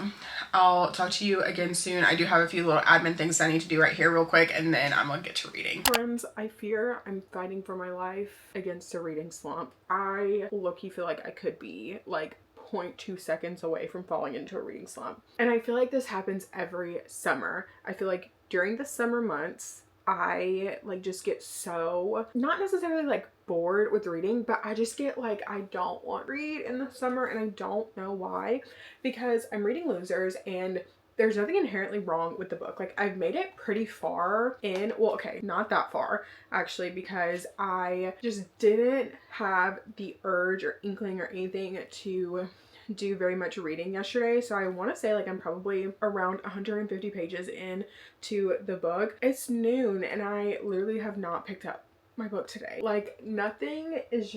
I'll talk to you again soon. I do have a few little admin things I need to do right here real quick, and then I'm gonna get to reading. Friends, I fear I'm fighting for my life against a reading slump. I low-key feel like I could be like 0.2 seconds away from falling into a reading slump. And I feel like this happens every summer. I feel like during the summer months, I like just get so, not necessarily like bored with reading, but I just get like, I don't want to read in the summer, and I don't know why, because I'm reading Losers and there's nothing inherently wrong with the book. Like, I've made it pretty far in, well, okay, not that far actually, because I just didn't have the urge or inkling or anything to do very much reading yesterday. So I want to say like I'm probably around 150 pages in to the book. It's noon and I literally have not picked up my book today. Like, nothing is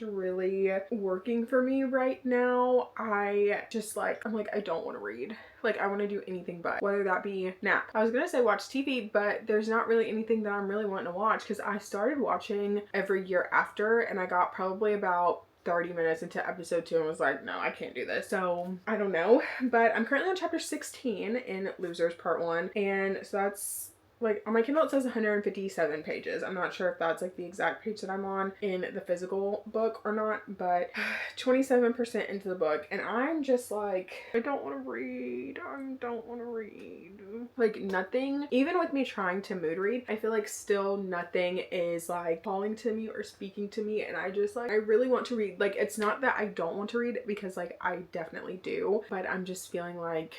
really working for me right now. I'm like, I don't want to read. Like, I want to do anything but, whether that be nap. I was gonna say watch TV, but there's not really anything that I'm really wanting to watch, because I started watching Every Year After and I got probably about 30 minutes into episode 2 and was like, no, I can't do this. So I don't know, but I'm currently on chapter 16 in Losers Part 1, and so that's like, on my Kindle it says 157 pages. I'm not sure if that's like the exact page that I'm on in the physical book or not, but 27% into the book, and I'm just like, I don't want to read. I don't want to read. Like, nothing, even with me trying to mood read, I feel like still nothing is like calling to me or speaking to me, and I just like, I really want to read. Like, it's not that I don't want to read, because like I definitely do, but I'm just feeling like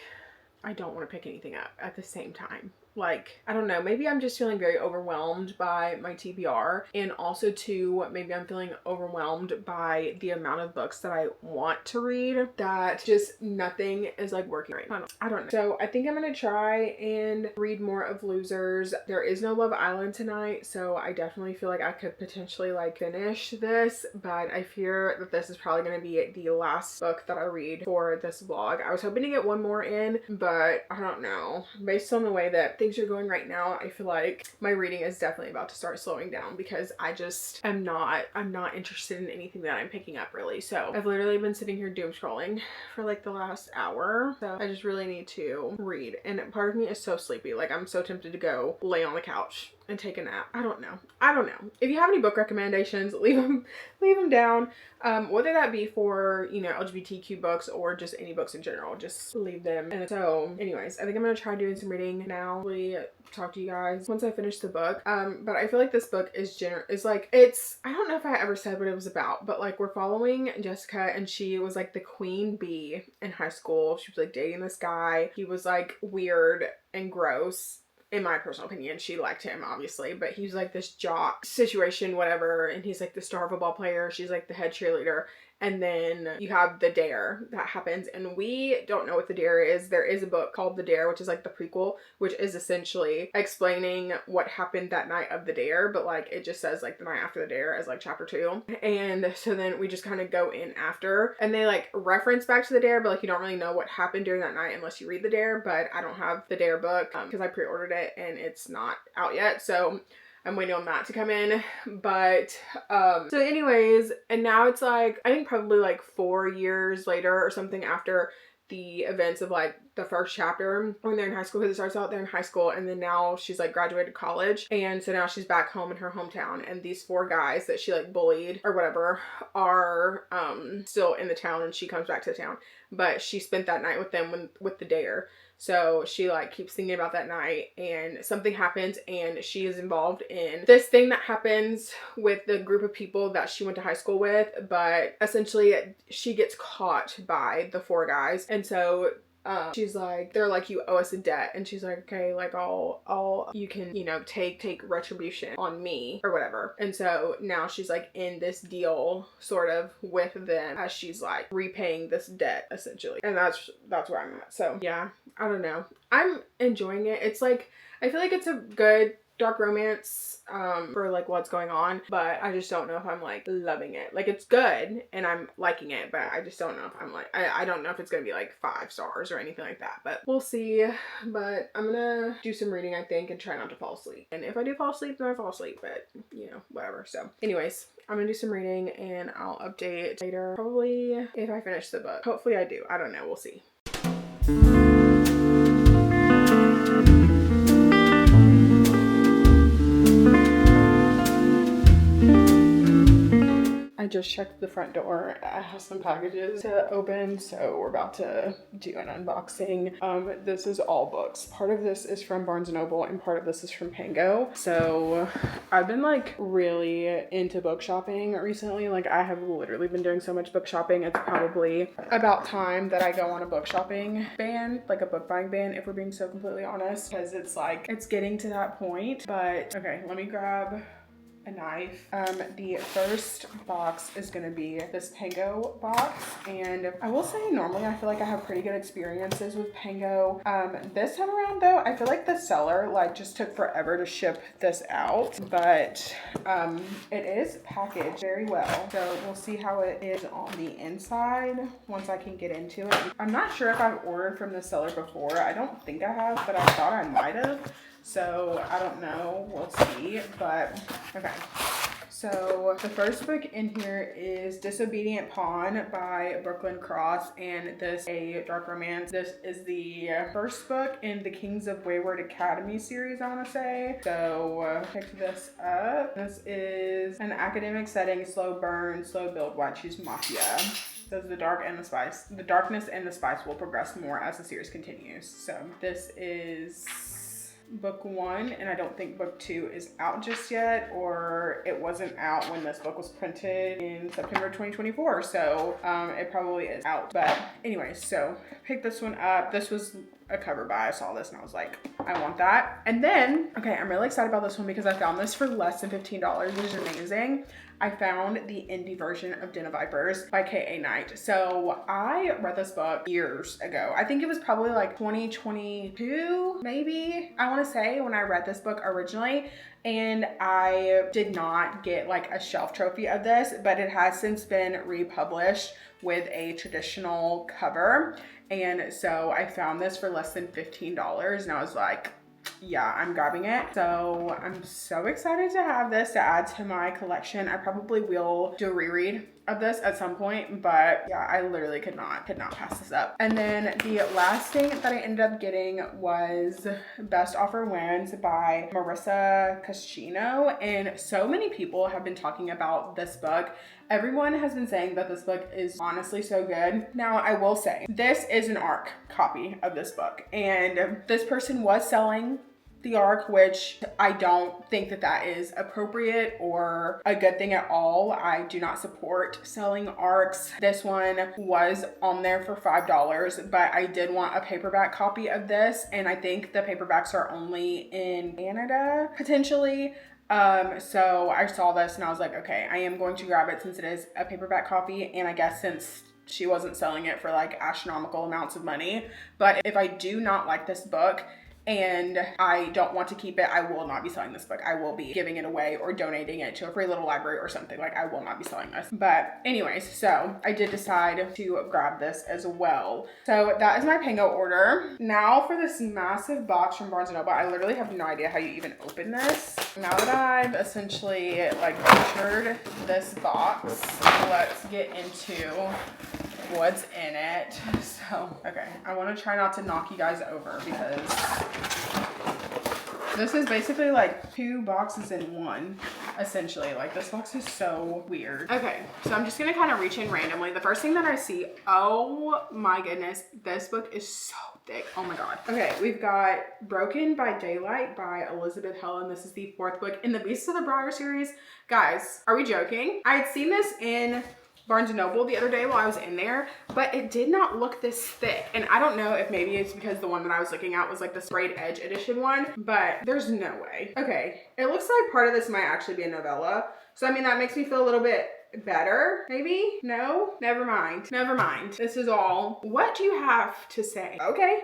I don't want to pick anything up at the same time. Like, I don't know, maybe I'm just feeling very overwhelmed by my TBR, and also too, maybe I'm feeling overwhelmed by the amount of books that I want to read, that just nothing is like working right. I don't know. So I think I'm gonna try and read more of Losers. There is no Love Island tonight, so I definitely feel like I could potentially like finish this, but I fear that this is probably gonna be the last book that I read for this vlog. I was hoping to get one more in, but I don't know. Based on the way that things are going right now, I feel like my reading is definitely about to start slowing down, because I just I'm not interested in anything that I'm picking up really. So I've literally been sitting here doom scrolling for like the last hour, so I just really need to read, and part of me is so sleepy. Like, I'm so tempted to go lay on the couch and take a nap. I don't know. If you have any book recommendations, leave them down. Whether that be for, you know, LGBTQ books or just any books in general, just leave them. And so anyways, I think I'm gonna try doing some reading now. We talk to you guys once I finish the book. But I feel like this book is like, it's, I don't know if I ever said what it was about, but like, we're following Jessica, and she was like the queen bee in high school. She was like dating this guy. He was like weird and gross. In my personal opinion, she liked him obviously, but he's like this jock situation, whatever, and he's like the star football player. She's like the head cheerleader. And then you have The Dare that happens, and we don't know what The Dare is. There is a book called The Dare, which is like the prequel, which is essentially explaining what happened that night of The Dare, but like it just says like the night after The Dare as like chapter 2. And so then we just kind of go in after, and they like reference back to The Dare, but like you don't really know what happened during that night unless you read The Dare. But I don't have The Dare book because I pre-ordered it and it's not out yet, so I'm waiting on that to come in. But so anyways, and now it's like, I think probably like 4 years later or something after the events of like the first chapter when they're in high school, because it starts out there in high school, and then now she's like graduated college, and so now she's back home in her hometown, and these 4 guys that she like bullied or whatever are still in the town, and she comes back to the town, but she spent that night with them with The Dare. So she like keeps thinking about that night, and something happens, and she is involved in this thing that happens with the group of people that she went to high school with. But essentially she gets caught by the 4 guys, and so she's like, they're like, you owe us a debt, and she's like, okay, like I'll you can, you know, take retribution on me or whatever. And so now she's like in this deal sort of with them as she's like repaying this debt essentially, and that's where I'm at. So yeah, I don't know, I'm enjoying it. It's like, I feel like it's a good dark romance for like what's going on, but I just don't know if I'm like loving it. Like it's good and I'm liking it, but I just don't know if I'm like, I don't know if it's gonna be like 5 stars or anything like that, but we'll see. But I'm gonna do some reading, I think, and try not to fall asleep. And if I do fall asleep, then I fall asleep, but you know, whatever. So anyways, I'm gonna do some reading and I'll update later, probably if I finish the book. Hopefully I do. I don't know. We'll see. I just checked the front door. I have some packages to open, so we're about to do an unboxing. This is all books. Part of this is from Barnes & Noble and part of this is from Pango. So I've been like really into book shopping recently. Like I have literally been doing so much book shopping. It's probably about time that I go on a book shopping ban, like a book buying ban, if we're being so completely honest, because it's like, it's getting to that point. But okay, let me grab a knife. The first box is gonna be this Pango box, and I will say normally I feel like I have pretty good experiences with Pango. This time around though, I feel like the seller like just took forever to ship this out, but it is packaged very well, so we'll see how it is on the inside once I can get into it. I'm not sure if I've ordered from the seller before. I don't think I have, but I thought I might have. So I don't know, we'll see, but okay. So the first book in here is Disobedient Pawn by Brooklyn Cross, and this is a dark romance. This is the first book in the Kings of Wayward Academy series, I want to say. So pick this up. This is an academic setting, slow burn, slow build, why choose mafia. Says the darkness and the spice will progress more as the series continues. So this is book 1, and I don't think book 2 is out just yet, or it wasn't out when this book was printed in September 2024, so it probably is out. But anyways, so pick this one up. This was a cover buy. I saw this and I was like, I want that. And then, okay, I'm really excited about this one because I found this for less than $15, which is amazing. I found the indie version of Den of Vipers by K.A. Knight. So I read this book years ago. I think it was probably like 2022, maybe, I want to say, when I read this book originally. And I did not get like a shelf trophy of this, but it has since been republished with a traditional cover. And so I found this for less than $15 and I was like, yeah, I'm grabbing it. So I'm so excited to have this to add to my collection. I probably will do a reread of this at some point, but yeah, I literally could not pass this up. And then the last thing that I ended up getting was Best Offer Wins by Marissa Cascino, and so many people have been talking about this book. Everyone has been saying that this book is honestly so good. Now, I will say, this is an ARC copy of this book, and this person was selling the ARC, which I don't think that that is appropriate or a good thing at all. I do not support selling ARCs. This one was on there for $5, but I did want a paperback copy of this, and I think the paperbacks are only in Canada, potentially. So I saw this and I was like, okay, I am going to grab it since it is a paperback copy, and I guess since she wasn't selling it for like astronomical amounts of money. But if I do not like this book and I don't want to keep it, I will not be selling this book. I will be giving it away or donating it to a free little library or something. Like, I will not be selling this. But anyways, so I did decide to grab this as well. So that is my Pango order. Now for this massive box from Barnes & Noble. I literally have no idea how you even open this. Now that I've essentially like pictured this box, let's get into what's in it. So, okay, I want to try not to knock you guys over because this is basically like 2 boxes in one, essentially. Like, this box is so weird. Okay, so I'm just gonna kind of reach in randomly. The first thing that I see, oh my goodness, this book is so thick. Oh my god. Okay, we've got Broken by Daylight by Elizabeth Helen. This is the 4th book in the Beasts of the Briar series. Guys, are we joking? I had seen this in Barnes & Noble the other day while I was in there, but it did not look this thick. And I don't know if maybe it's because the one that I was looking at was like the sprayed edge edition one, but there's no way. Okay, it looks like part of this might actually be a novella. So I mean, that makes me feel a little bit better, maybe? No? Never mind. Never mind. This is all. What do you have to say? Okay.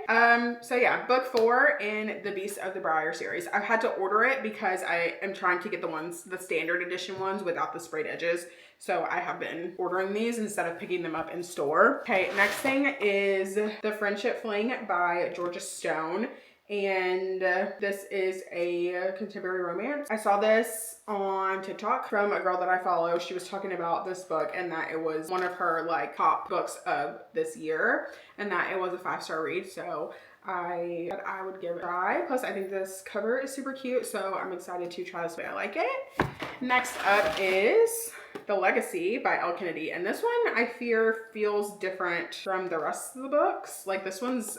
So yeah, book 4 in the Beast of the Briar series. I've had to order it because I am trying to get the standard edition ones without the sprayed edges. So I have been ordering these instead of picking them up in store. Okay, next thing is The Friendship Fling by Georgia Stone. And this is a contemporary romance. I saw this on TikTok from a girl that I follow. She was talking about this book and that it was one of her like top books of this year and that it was a 5-star read. So I would give it a try. Plus I think this cover is super cute, so I'm excited to try this way. I like it. Next up is The Legacy by Elle Kennedy, and this one I fear feels different from the rest of the books. Like this one's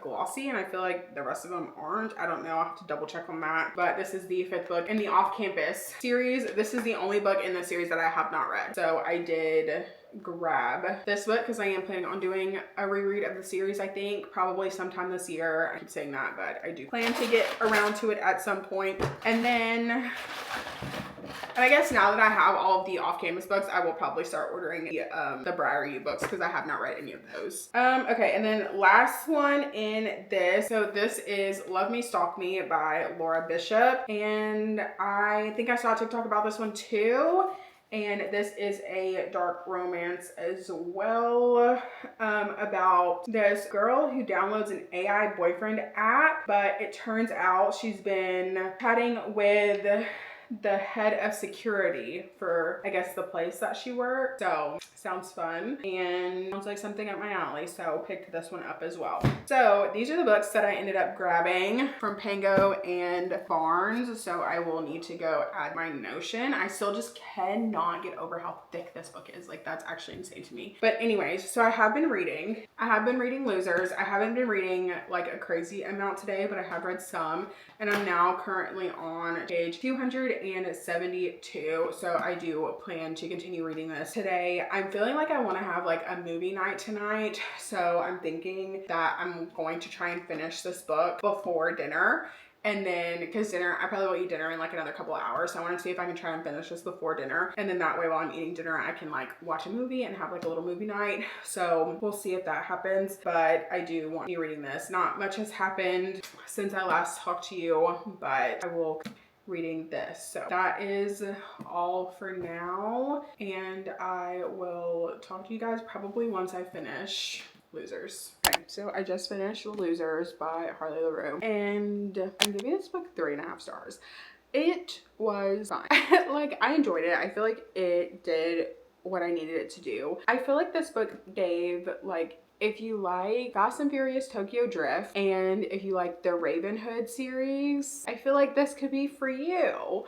glossy and I feel like the rest of them aren't. I don't know, I'll have to double check on that. But this is the 5th book in the Off-Campus series. This is the only book in the series that I have not read. So I did grab this book because I am planning on doing a reread of the series. I think probably sometime this year. I keep saying that, but I do plan to get around to it at some point. And then I guess now that I have all of the Off-Campus books, I will probably start ordering the Briar U books because I have not read any of those. Okay, and then last one in this. So this is Love Me, Stalk Me by Laura Bishop. And I think I saw a TikTok about this one too. And this is a dark romance as well, about this girl who downloads an AI boyfriend app, but it turns out she's been chatting with the head of security for, I guess, the place that she worked. So sounds fun and sounds like something up my alley. So picked this one up as well. So these are the books that I ended up grabbing from Pango and Barnes. So I will need to go add my Notion. I still just cannot get over how thick this book is. Like that's actually insane to me. But anyways, so I have been reading. I have been reading Losers. I haven't been reading like a crazy amount today, but I have read some. And I'm now currently on page 272. So I do plan to continue reading this today. I'm feeling like I want to have like a movie night tonight. So I'm thinking that I'm going to try and finish this book before dinner. And then, because dinner, I probably will eat dinner in like another couple of hours. So I want to see if I can try and finish this before dinner. And then that way while I'm eating dinner, I can like watch a movie and have like a little movie night. So we'll see if that happens. But I do want to be reading this. Not much has happened since I last talked to you, but I will reading this. So that is all for now. And I will talk to you guys probably once I finish Losers. Okay, so I just finished Losers by Harley LaRue, and I'm giving this book 3.5 stars. It was fine. Like, I enjoyed it. I feel like it did what I needed it to do. I feel like this book gave, like, if you like Fast and Furious Tokyo Drift and if you like the Ravenhood series, I feel like this could be for you.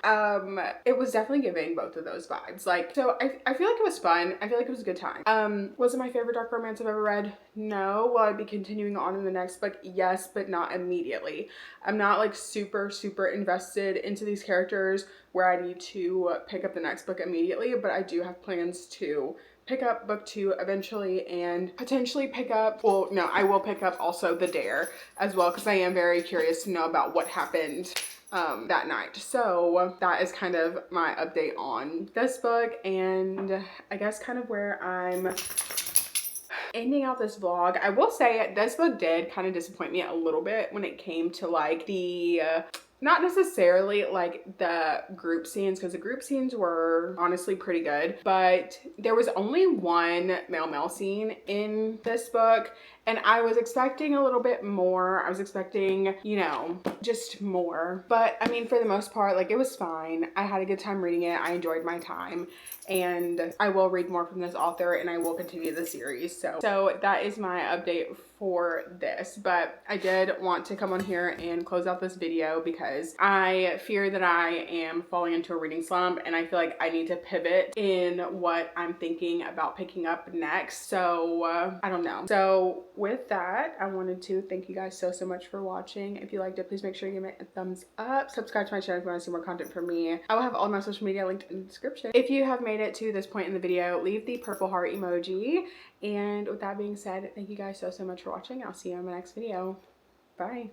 It was definitely giving both of those vibes. Like, so I feel like it was fun. I feel like it was a good time. Was it my favorite dark romance I've ever read? No. Will I be continuing on in the next book? Yes, but not immediately. I'm not like super invested into these characters where I need to pick up the next book immediately, but I do have plans to pick up book 2 eventually and potentially pick up, well, no, I will pick up also The Dare as well because I am very curious to know about what happened that night. So that is kind of my update on this book, and I guess kind of where I'm ending out this vlog. I will say this book did kind of disappoint me a little bit when it came to like the not necessarily like the group scenes, because the group scenes were honestly pretty good, but there was only one male scene in this book, and I was expecting a little bit more. I was expecting, you know, just more. But I mean, for the most part, like, it was fine. I had a good time reading it. I enjoyed my time, and I will read more from this author and I will continue the series. So that is my update for this. But I did want to come on here and close out this video because I fear that I am falling into a reading slump, and I feel like I need to pivot in what I'm thinking about picking up next. So I don't know. So with that, I wanted to thank you guys so much for watching. If you liked it, please make sure you give it a thumbs up. Subscribe to my channel if you want to see more content from me. I will have all my social media linked in the description. If you have made it to this point in the video, leave the purple heart emoji. And with that being said, thank you guys so much for watching. I'll see you in my next video. Bye.